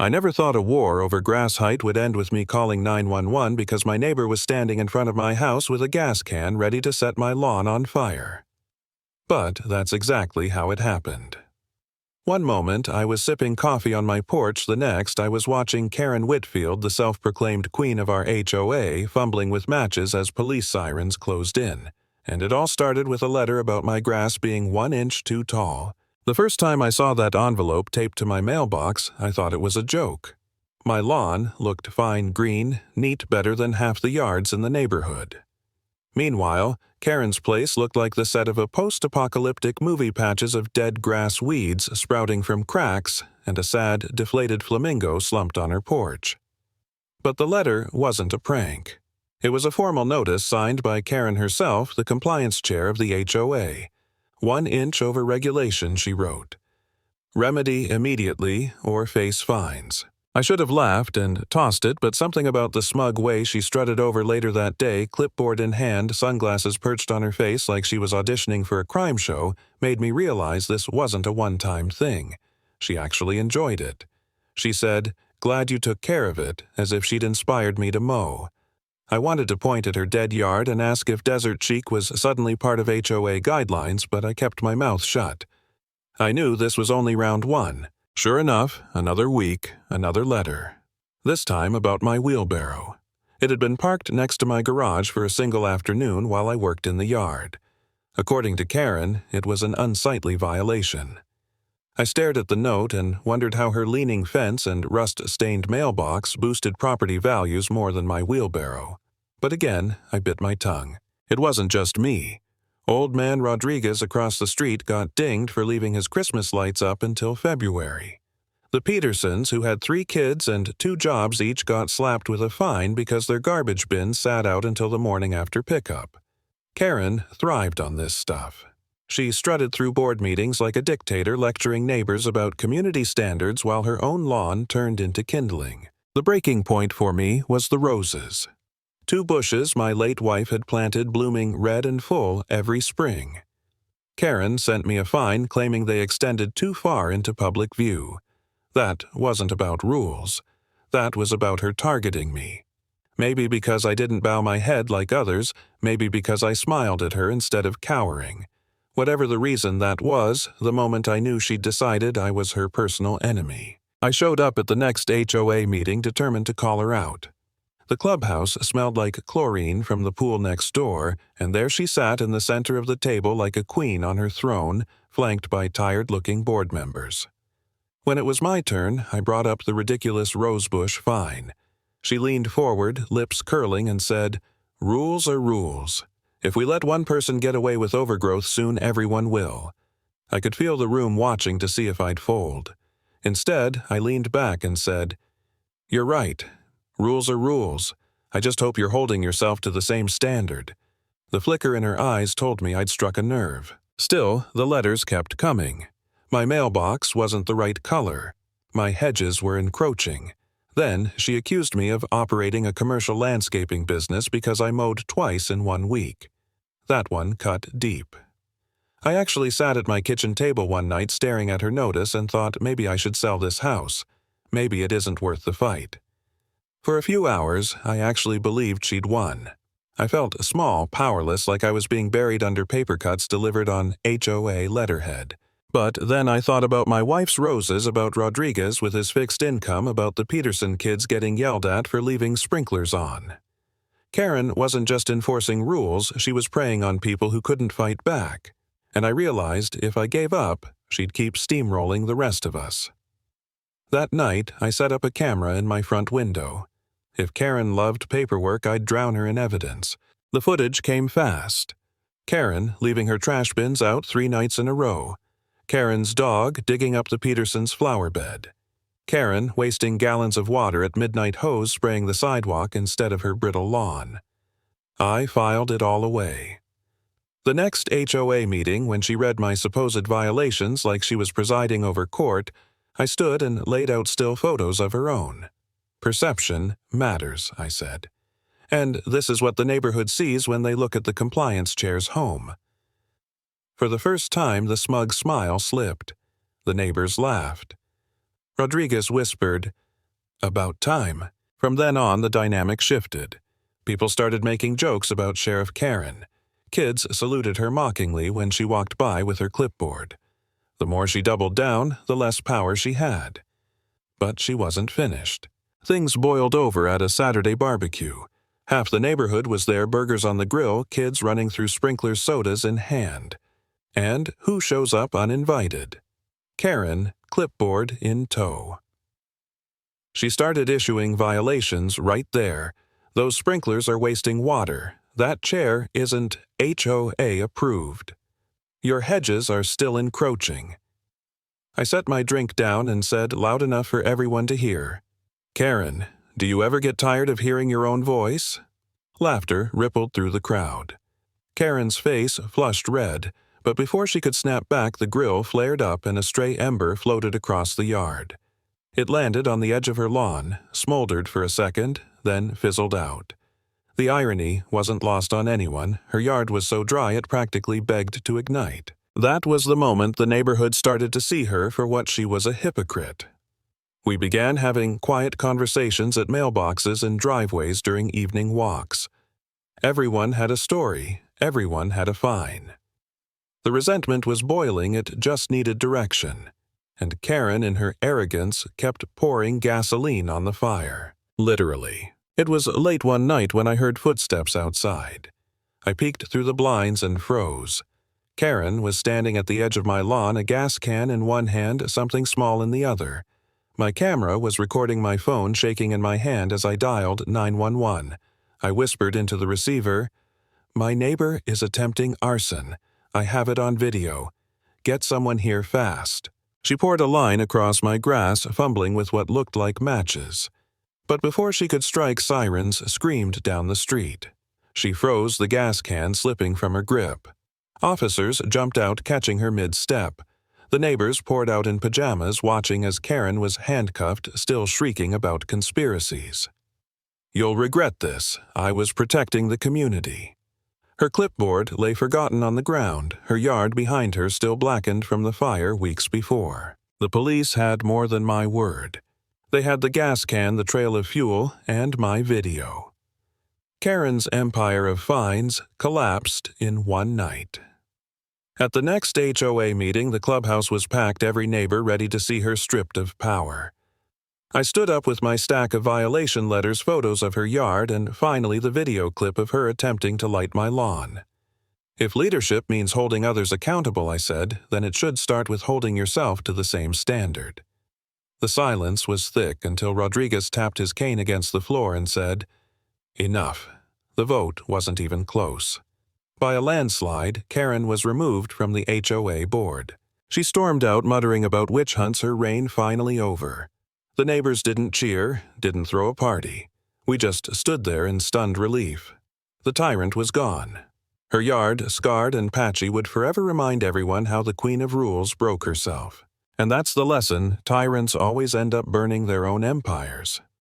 I never thought a war over grass height would end with me calling 911 because my neighbor was standing in front of my house with a gas can ready to set my lawn on fire. But that's exactly how it happened. One moment, I was sipping coffee on my porch. The next, I was watching Karen Whitfield, the self-proclaimed queen of our HOA, fumbling with matches as police sirens closed in. And it all started with a letter about my grass being 1 inch too tall. The first time I saw that envelope taped to my mailbox, I thought it was a joke. My lawn looked fine green, neat, better than half the yards in the neighborhood. Meanwhile, Karen's place looked like the set of a post-apocalyptic movie, patches of dead grass weeds sprouting from cracks and a sad, deflated flamingo slumped on her porch. But the letter wasn't a prank. It was a formal notice signed by Karen herself, the compliance chair of the HOA. 1 inch over regulation, she wrote. Remedy immediately or face fines. I should have laughed and tossed it, but something about the smug way she strutted over later that day, clipboard in hand, sunglasses perched on her face like she was auditioning for a crime show, made me realize this wasn't a one-time thing. She actually enjoyed it. She said, "Glad you took care of it," as if she'd inspired me to mow. I wanted to point at her dead yard and ask if Desert Chic was suddenly part of HOA guidelines, but I kept my mouth shut. I knew this was only round one. Sure enough, another week, another letter. This time about my wheelbarrow. It had been parked next to my garage for a single afternoon while I worked in the yard. According to Karen, it was an unsightly violation. I stared at the note and wondered how her leaning fence and rust-stained mailbox boosted property values more than my wheelbarrow. But again, I bit my tongue. It wasn't just me. Old man Rodriguez across the street got dinged for leaving his Christmas lights up until February. The Petersons, who had 3 kids and 2 jobs each, got slapped with a fine because their garbage bin sat out until the morning after pickup. Karen thrived on this stuff. She strutted through board meetings like a dictator, lecturing neighbors about community standards while her own lawn turned into kindling. The breaking point for me was the roses. 2 bushes my late wife had planted, blooming red and full every spring. Karen sent me a fine claiming they extended too far into public view. That wasn't about rules. That was about her targeting me. Maybe because I didn't bow my head like others, maybe because I smiled at her instead of cowering. Whatever the reason that was, the moment I knew she'd decided I was her personal enemy. I showed up at the next HOA meeting determined to call her out. The clubhouse smelled like chlorine from the pool next door, and there she sat in the center of the table like a queen on her throne, flanked by tired-looking board members. When it was my turn, I brought up the ridiculous rosebush fine. She leaned forward, lips curling, and said, "Rules are rules. If we let one person get away with overgrowth, soon everyone will." I could feel the room watching to see if I'd fold. Instead, I leaned back and said, "You're right. Rules are rules. I just hope you're holding yourself to the same standard." The flicker in her eyes told me I'd struck a nerve. Still, the letters kept coming. My mailbox wasn't the right color. My hedges were encroaching. Then, she accused me of operating a commercial landscaping business because I mowed twice in 1 week. That one cut deep. I actually sat at my kitchen table one night staring at her notice and thought maybe I should sell this house. Maybe it isn't worth the fight. For a few hours, I actually believed she'd won. I felt small, powerless, like I was being buried under paper cuts delivered on HOA letterhead. But then I thought about my wife's roses, about Rodriguez with his fixed income, about the Peterson kids getting yelled at for leaving sprinklers on. Karen wasn't just enforcing rules, she was preying on people who couldn't fight back. And I realized if I gave up, she'd keep steamrolling the rest of us. That night, I set up a camera in my front window. If Karen loved paperwork, I'd drown her in evidence. The footage came fast. Karen leaving her trash bins out 3 nights in a row. Karen's dog digging up the Petersons' flower bed. Karen wasting gallons of water at midnight hose spraying the sidewalk instead of her brittle lawn. I filed it all away. The next HOA meeting, when she read my supposed violations like she was presiding over court, I stood and laid out still photos of her own. "Perception matters," I said. "And this is what the neighborhood sees when they look at the compliance chair's home." For the first time, the smug smile slipped. The neighbors laughed. Rodriguez whispered, About time. From then on, the dynamic shifted. People started making jokes about Sheriff Karen. Kids saluted her mockingly when she walked by with her clipboard. The more she doubled down, the less power she had. But she wasn't finished. Things boiled over at a Saturday barbecue. Half the neighborhood was there, burgers on the grill, kids running through sprinklers, sodas in hand. And who shows up uninvited? Karen, clipboard in tow. She started issuing violations right there. Those sprinklers are wasting water. That chair isn't HOA approved. Your hedges are still encroaching. I set my drink down and said loud enough for everyone to hear, "Karen, do you ever get tired of hearing your own voice?" Laughter rippled through the crowd. Karen's face flushed red, but before she could snap back, the grill flared up and a stray ember floated across the yard. It landed on the edge of her lawn, smoldered for a second, then fizzled out. The irony wasn't lost on anyone. Her yard was so dry it practically begged to ignite. That was the moment the neighborhood started to see her for what she was, a hypocrite. We began having quiet conversations at mailboxes and driveways during evening walks. Everyone had a story. Everyone had a fine. The resentment was boiling. It just needed direction. And Karen, in her arrogance, kept pouring gasoline on the fire. Literally. It was late one night when I heard footsteps outside. I peeked through the blinds and froze. Karen was standing at the edge of my lawn, a gas can in one hand, something small in the other. My camera was recording my phone, shaking in my hand as I dialed 911. I whispered into the receiver, "My neighbor is attempting arson. I have it on video. Get someone here fast." She poured a line across my grass, fumbling with what looked like matches. But before she could strike, sirens screamed down the street. She froze, the gas can slipping from her grip. Officers jumped out, catching her mid-step. The neighbors poured out in pajamas, watching as Karen was handcuffed, still shrieking about conspiracies. "You'll regret this. I was protecting the community." Her clipboard lay forgotten on the ground, her yard behind her still blackened from the fire weeks before. The police had more than my word. They had the gas can, the trail of fuel, and my video. Karen's empire of fines collapsed in one night. At the next HOA meeting, the clubhouse was packed, every neighbor ready to see her stripped of power. I stood up with my stack of violation letters, photos of her yard, and finally the video clip of her attempting to light my lawn. If leadership means holding others accountable, I said, then it should start with holding yourself to the same standard. The silence was thick until Rodriguez tapped his cane against the floor and said, "Enough." The vote wasn't even close. By a landslide, Karen was removed from the HOA board. She stormed out, muttering about witch hunts, her reign finally over. The neighbors didn't cheer, didn't throw a party. We just stood there in stunned relief. The tyrant was gone. Her yard, scarred and patchy, would forever remind everyone how the Queen of Rules broke herself. And that's the lesson: tyrants always end up burning their own empires.